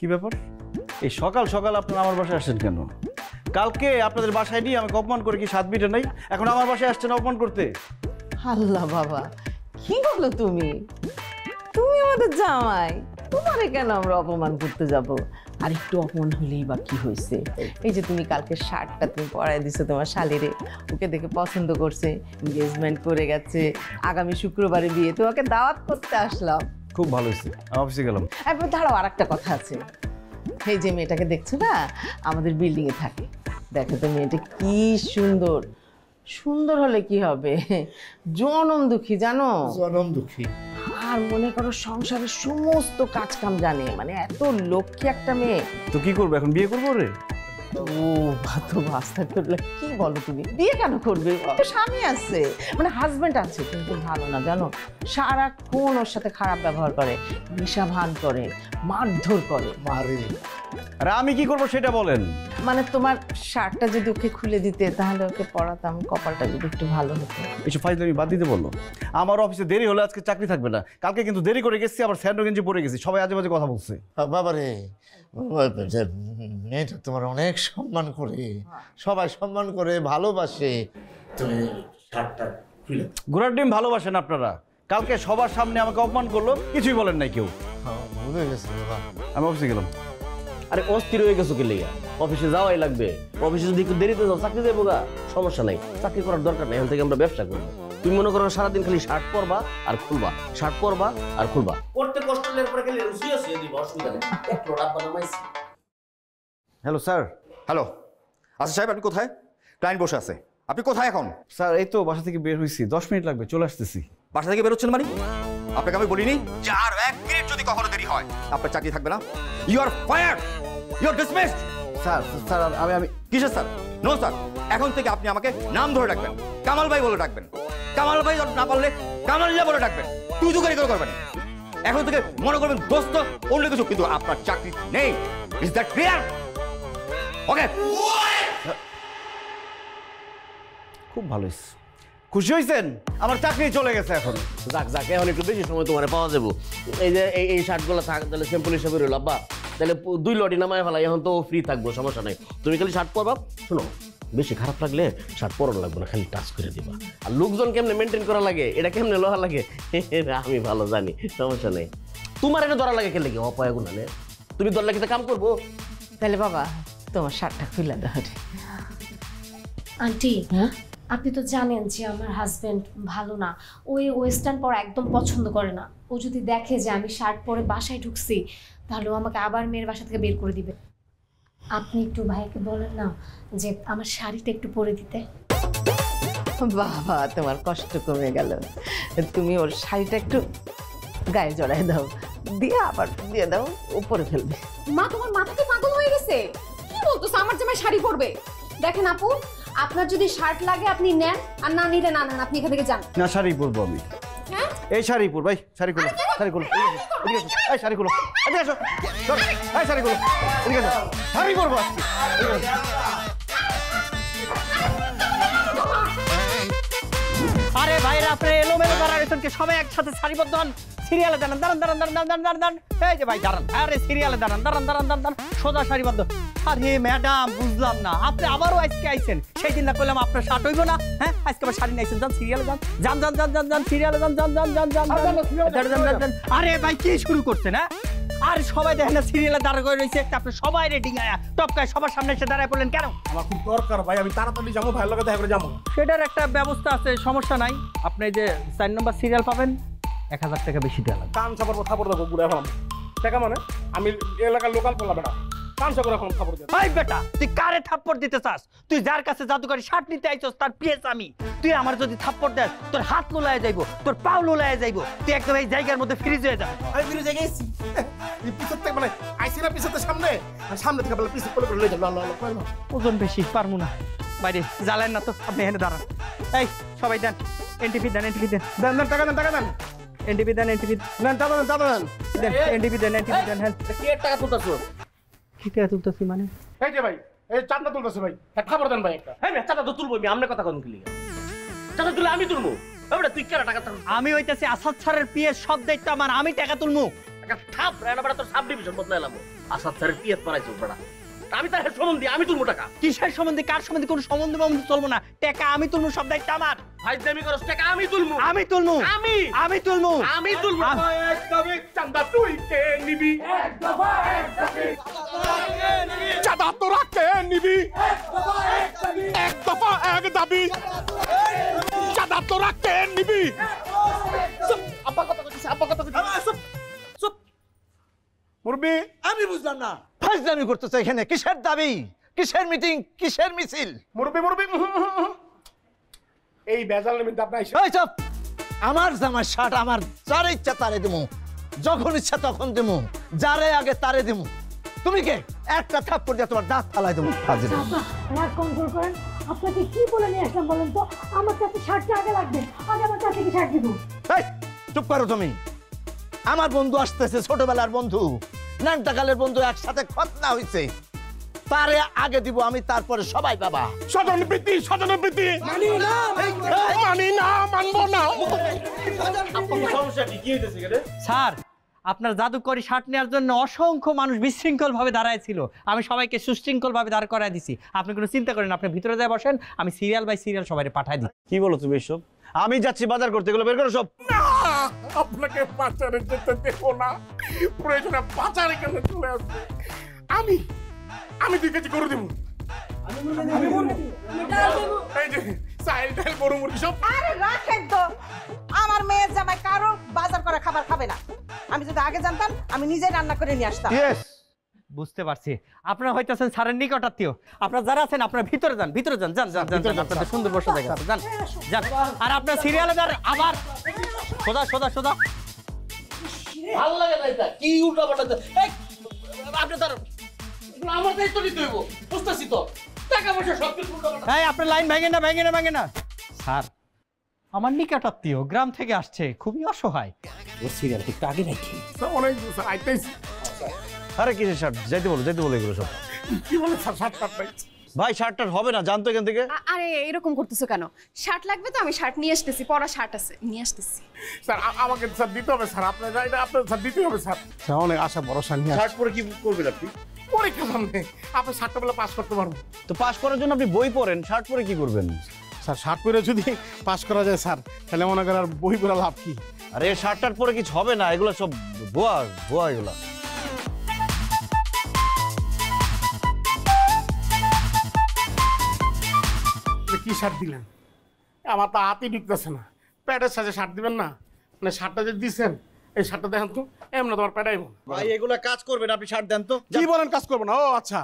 কি ব্যাপার? এই সকাল সকাল আপনারা আমার বাসায় আসছেন কেন? কালকে আপনাদের বাসায় নিয়ে আমাকে অপমান করে কি 7 মিনিটে নাই, এখন আমার বাসায় আসছেন অপমান করতে? আল্লাহ বাবা, কি বলো তুমি? তুমি আমাদের জামাই, তোমারে কেন আমরা অপমান করতে যাব? আর একটু অপমান হলেই বা কি হয়েছে? এই যে তুমি কালকে শার্টটা তুমি পরাই দিছো তোমার শালিরে, ওকে দেখে পছন্দ করছে, এনগেজমেন্ট করে গেছে, আগামী শুক্রবারে বিয়ে, তোমাকে দাওয়াত করতে আসলাম। খুব ভালো হয়েছে, আমি অফিসে গেলাম। এরপর দাঁড়াও, আর একটা কথা আছে। এই যে মেয়েটাকে দেখছো না, আমাদের বিল্ডিং এ থাকে। দেখো তো মেয়েটা কি সুন্দর। সুন্দর হলে কি হবে, জনম দুঃখী জানো, জনম দুঃখী। আর মনে করো সংসারের সমস্ত কাজ কাম জানে, মানে এত লক্ষ্মী একটা মেয়ে। তো কি করবো এখন, বিয়ে করবো রে? ও ভাত বাস্তা করলে কি বলো তুমি? বিয়ে কেন করবে? ওর তো স্বামী আছে, মানে হাজবেন্ড আছে, কিন্তু ভালো না জানো, সারাক্ষণ ওর সাথে খারাপ ব্যবহার করে, নেশা ভান করে, মারধর করে। মারে আর আমি কি করবো সেটা বলেন। মানে তোমার শার্টটা যদি ওকে খুলে দিতে তাহলে ওকে পরাতাম, কপালটা যদি একটু ভালো হতো। এসব ফাইজলামি বাদ দিতে বললো। আমার অফিসে দেরি হলে আজকে চাকরি থাকবে না। কালকে কিন্তু দেরি করে গেছি, আবার স্যান্ডো গেঞ্জি পরে গেছি, সবাই আজে বাজে কথা বলছে। বাবারে, মেয়েটা তোমার অনেক সম্মান করে, সবাই সম্মান করে, ভালোবাসে। তুমি শার্টটা খুলে ঘোড়ার ডিম ভালোবাসেন আপনারা। কালকে সবার সামনে আমাকে অপমান করলো, কিছুই বলেন নাই কেউ। ভুলে গেছে বাবা। আমি অফিসে গেলাম। আরে অস্থির হয়ে গেছো কি লেগা? অফিসে যাওয়াই লাগবে। অফিসে যদি একটু দেরিতে যাও চাকরি দেবো গা, সমস্যা নাই, চাকরি করার দরকার নেই, এখন থেকে আমরা ব্যবসা করবো। তুমি মনে করো সারাদিন খালি শার্ট পরবা আর খুলবা, শার্ট পরবা আর খুলবা, করতে কষ্ট লেগে পরে খালি রুচিও সে দিব, অসুবিধা নেই। একটু রাত বানামাইছি। Hello sir. হ্যালো, আচ্ছা সাহেব, আপনি কোথায়? ক্লায়েন্ট বসে আছে, আপনি কোথায় এখন? স্যার এই তো বাসা থেকে বের হয়েছি, 10 মিনিট লাগবে, চলে আসতেছি। বাসা থেকে বেরোচ্ছেন মানে? আপনাকে আমি বলিনি যে আর 1 মিনিট যদি কখনো দেরি হয় আপনার চাকরি থাকবে না? You are fired, you are dismissed. Sir sir আমি কিসের স্যার? নো স্যার, এখন থেকে আপনি আমাকে নাম ধরে ডাকবেন, কামাল ভাই বলে ডাকবেন। কামাল ভাই না পারলে কামালিয়া বলে ডাকবেন, তুই তো করে করবেন। এখন থেকে মনে করবেন দোস্ত অন্য কিছু, কিন্তু আপনার চাকরি নেই। Is that clear? ওকে। খুব ভালো হয়েছে, খুশি হয়েছেন? আমার চাকরি চলে গেছে এখন। যাক যাক, এখন একটু বেশি সময় তোমার পাওয়া যাবো। এই যে এই শার্টগুলো থাক, তাহলে সিম্পল হিসাবে রইল আব্বা, তাহলে 2 লটি নামায় ফেলাই, এখন তো ফ্রি থাকবো, সমস্যা নাই। তুমি খালি শার্ট পরবা। শোনো, বেশি খারাপ লাগলে শার্ট পরানো লাগবে না, খালি টাচ করে দিবা। আর লোকজন কেমনে মেনটেন করা লাগে, এটা কেমনে লোহা লাগে আমি ভালো জানি, সমস্যা নেই। তোমার এটা ধরা লাগে কেলে কি অপয়া গুণা নে? তুমি ধরলে কিন্তু কাম করবো। তাহলে বাবা তোমার শার্টটা খুলে দাও। আন্টি, আপনি তো জানেন যে আমার হাজবেন্ড ভালো না, ওই ওয়েস্টার্ন পরা একদম পছন্দ করে না। ও যদি দেখে যে আমি শার্ট পরে বাসায় ঢুকছি, তাহলে ও আমাকে আবার মেয়ের বাসা থেকে বের করে দিবে। আপনি একটু ভাইকে বলেন না যে আমার শাড়িটা একটু পরে দিতে। বাবা তোমার কষ্ট কমে গেল, তুমি ওর শাড়িটা একটু গায়ে জড়ায় দাও, দিয়ে আবার দিয়ে দাও, উপরে ফেলবে। মা, তোমার মাথা কি পাগল হয়ে গেছে? কি বলতেছ আমার জামাই শাড়ি পরবে? দেখেন আপু, আপনার যদি শার্ট লাগে আপনি নেন, আর না নিলে না নেন, আপনি এখান থেকে যান। না, শাড়ি পরবো আমি। হ্যাঁ, এই শাড়ি পর ভাই, শাড়ি খুলো, শাড়ি খুলো, এই শাড়ি খুলো, এদিকে আসো, এই শাড়ি খুলো, এদিকে আসো, শাড়ি পরবো আজকে। আরে ভাইরা, আপনি এলোমেলো দাঁড়ান, সবাই একসাথে সারিবদ্ধ হন, সিরিয়ালে দাঁড়ান, দাঁড়ান দাঁড়ান দাঁড়ান দাঁড়ান দাঁড়ান দাঁড়ান। এই যে ভাই দাঁড়ান, আরে সিরিয়ালে দাঁড়ান, দাঁড়ান দাঁড়ান দাঁড়ান দাঁড়ান, সোজা সারিবদ্ধ। আরে ম্যাডাম, বুঝলাম না, আপনি আবারও আজকে আইছেন? সেই দিন না করলাম আপনার শার্ট হইব না? হ্যাঁ, আজকে আবার শাড়ি নাইছেন, যান সিরিয়ালে যান, যান যান যান যান যান সিরিয়ালে যান, যান যান যান যান যান। আরে ভাই কি শুরু করছেন? হ্যাঁ, আর সবাই দেখেন না সিরিয়ালে দাঁড়া করে রয়েছে, আপনি সবাই রেডি গায়া টপকায় সবার সামনে এসে দাঁড়ায় পড়লেন কেন? আমার খুব দরকার ভাই, আমি তাড়াতাড়ি যাবো, ভাইয়ের লগে দেখা করে যাবো। সেটার একটা ব্যবস্থা আছে, সমস্যা নাই। আপনি যে 4 নম্বর সিরিয়াল পাবেন, 1000 টাকা বেশি দেওয়া লাগবে। কান চাপার কথা পড়ে দেবো ঘুরে এখন টাকা মানে আমি এলাকার লোকাল পড়লাম বেটা, কান চাপার এখন খবর দিয়ে। এই বেটা, তুই কারে থাপ্পড় দিতে চাস? তুই যার কাছে জাদুকরি শার্ট নিতে আইছস তার পিএস আমি। তুই আমার যদি থাপ্পড় দেস, তোর হাত লোলায় যাইবো, তোর পাও লোলায় যাইবো, তুই একদম এই জায়গার মধ্যে ফ্রিজ হয়ে যাবে। আমি ফিরে জায়গায় এসেছি, পিছন থেকে মানে আইসি না পিছনের সামনে, আর সামনে থেকে বলে পিছন করে লয়ে যাবো। ওজন বেশি, পারবো না। বাইরে জ্বালেন না তো, আপনি এখানে দাঁড়ান। এই সবাই দেন, এনটিপি দেন, এনটিপি দেন, দেন দেন টাকা দেন, টাকা দেন, এনটিপি দেন, এনটিপি দেন টাকা দেন, টাকা দেন, দেন, এনটিপি দেন, এনটিপি দেন। হ্যাঁ, কি টাকা তুলতেছো? কি টাকা তুলতেছি মানে? এই যে ভাই, এই চাঁদা তুলতেছে ভাই, খবর দেন ভাই একটা। হ্যাঁ, চাটা তো তুলবো, আমি আমনে কথা কোন কি লিগা? চাটা তুলে আমি তুলবো? এবারে তুই কেন টাকা তুলবো? আমি হইতেছি আসাদ স্যারের পিএস, সব দায়িত্ব আমার, আমি টাকা তুলবো। একটা থাপ রায়না বেটা তোর সাব ডিভিশন বদলাইলাম আসাদ স্যারের পিএস পারাইছো বেটা আমি তার সম্বন্ধে আমি তুলবো টাকা কিসের সম্বন্ধে কার সম্বন্ধে কোনো সম্বন্ধ সম্বন্ধে চলবো না, টাকা আমি তুলবো, সব দায়িত্ব আমার। ভাই দামি করস টাকা আমি তুলবো আমি তুলবো, আমি তুলবো। আমি তুলবো চান্দা তুই কে নিবি চাঁদা তোরা কে নিবি এক দফা এক দাবি চাঁদা তোরা কে নিবি আব্বা কথা কইছে আব্বা কথা কইছে চুপ মুরবি আমি বুঝলাম না ফাজলামি করতেছে এখানে, কিসের দাবি, কিসের মিটিং, কিসের মিছিল? মুরবি মুরবি এই বেজালের মধ্যে আপনার ওই চুপ! আমার জামার শার্ট আমার যার ইচ্ছা তারে দেবো, যখন ইচ্ছা তখন দেবো, যারে আগে তারে দেবো। তুমি কে একটা থাপ্পড় দিয়ে তোমার দাঁত ফালাই দেবো। হাজির রাগ কন্ট্রোল করেন। আপনাকে কি বলে নিয়ে আসলাম বলেন তো? আমার কাছে শার্টটা আগে লাগবে, আগে আমার কাছে কি শার্ট দিব? এই, চুপ করো তুমি। আমার বন্ধু আসতেছে, ছোটবেলার বন্ধু, ন্যাংটাকালের বন্ধু, একসাথে খতনা হইছে, তারে আগে দিব আমি, তারপরে সবাই বাবা। স্বজন প্রীতি মানি না মানবো না। সমস্যা কি হইতেছে এখানে? স্যার, আপনার জাদুকরি শার্ট নেওয়ার জন্য অসংখ্য মানুষ বিশৃঙ্খল ভাবে দাঁড়ায় ছিল, আমি সবাইকে সুশৃঙ্খল ভাবে দাঁড় করায় দিছি। আপনি কোনো চিন্তা করেন, আপনি ভিতরে যায় বসেন, আমি সিরিয়াল বাই সিরিয়াল সবাই পাঠাই দিই। কি বলো তুমি এসব? আমি যাচ্ছি বাজার করতে, এগুলো বের করো সব। আপনাকে বাজারে যেতে দেবো না, প্রয়োজনে বাজারে কেন চলে আসবে। আমি 2 কেজি গরু দেবো, এই যে চাইল ডাল গরু মুরগি সব। আরে রাখেন তো, আমার মেয়ের জামাই কারো বাজার করা খাবার খাবে না। আমি যদি আগে জানতাম আমি নিজে রান্না করে নিয়ে আসতাম। বুঝতে পারছি, আপনারা হইতেছেন স্যারের নিকটাত্মীয়। আপনারা যারা আছেন আপনারা ভিতরে যান, ভিতরে যান, যান যান যান, আপনাদের সুন্দর বসে দেখা যান যান। আর আপনার সিরিয়ালে যান, আবার সোজা সোজা সোজা। ভালো লাগে না এটা কি উল্টা পাল্টা এই আপনি তার এগুলো আমার দায়িত্ব নিতে হইব বুঝতেছি তো টাকা পয়সা সব কিছু উল্টা পাল্টা এই আপনার লাইন ভেঙে না ভেঙে না ভেঙে না। স্যার, আমার নিকটাত্মীয় গ্রাম থেকে আসছে, খুবই অসহায়, ওর সিরিয়ালটা একটু আগে রাখি। অনেক স্যার আইতেছি। আরে কিসের শার্ট? যাইতে বলো এগুলো সব। কি বলে স্যার শার্ট নাই? ভাই শার্টটার হবে না, জানতো এখান থেকে। আরে এরকম করতেছো কেন? শার্ট লাগবে তো আমি শার্ট নিয়ে আসতেছি, পরা শার্ট আছে নিয়ে আসতেছি। স্যার আমাকে স্যার দিতে হবে স্যার, আপনার এটা আপনার স্যার দিতে হবে স্যার। স্যার অনেক আশা ভরসা নিয়ে শার্ট পরে কি করবেন আপনি? পরীক্ষা সামনে, আপনি শার্টটা বলে পাস করতে পারবো। তো পাস করার জন্য আপনি বই পড়েন, শার্ট পরে কি করবেন? স্যার শার্ট পরে যদি পাস করা যায় স্যার, তাহলে মনে করেন আর বই পড়া লাভ কি? আরে শার্টটার পরে কিছু হবে না, এগুলো সব ভুয়া এগুলো। কি শার্ট দিলেন? আমার তো হাতই ঢুকতেছে না। প্যাডের সাথে শার্ট দিবেন না? মানে শার্টটা যে দিচ্ছেন, এই শার্টটা দেখেন তো, এমন তোমার প্যাডাইব। ভাই এগুলো কাজ করবেন, আপনি শার্ট দেন তো। কি বলেন কাজ করবো না? ও আচ্ছা,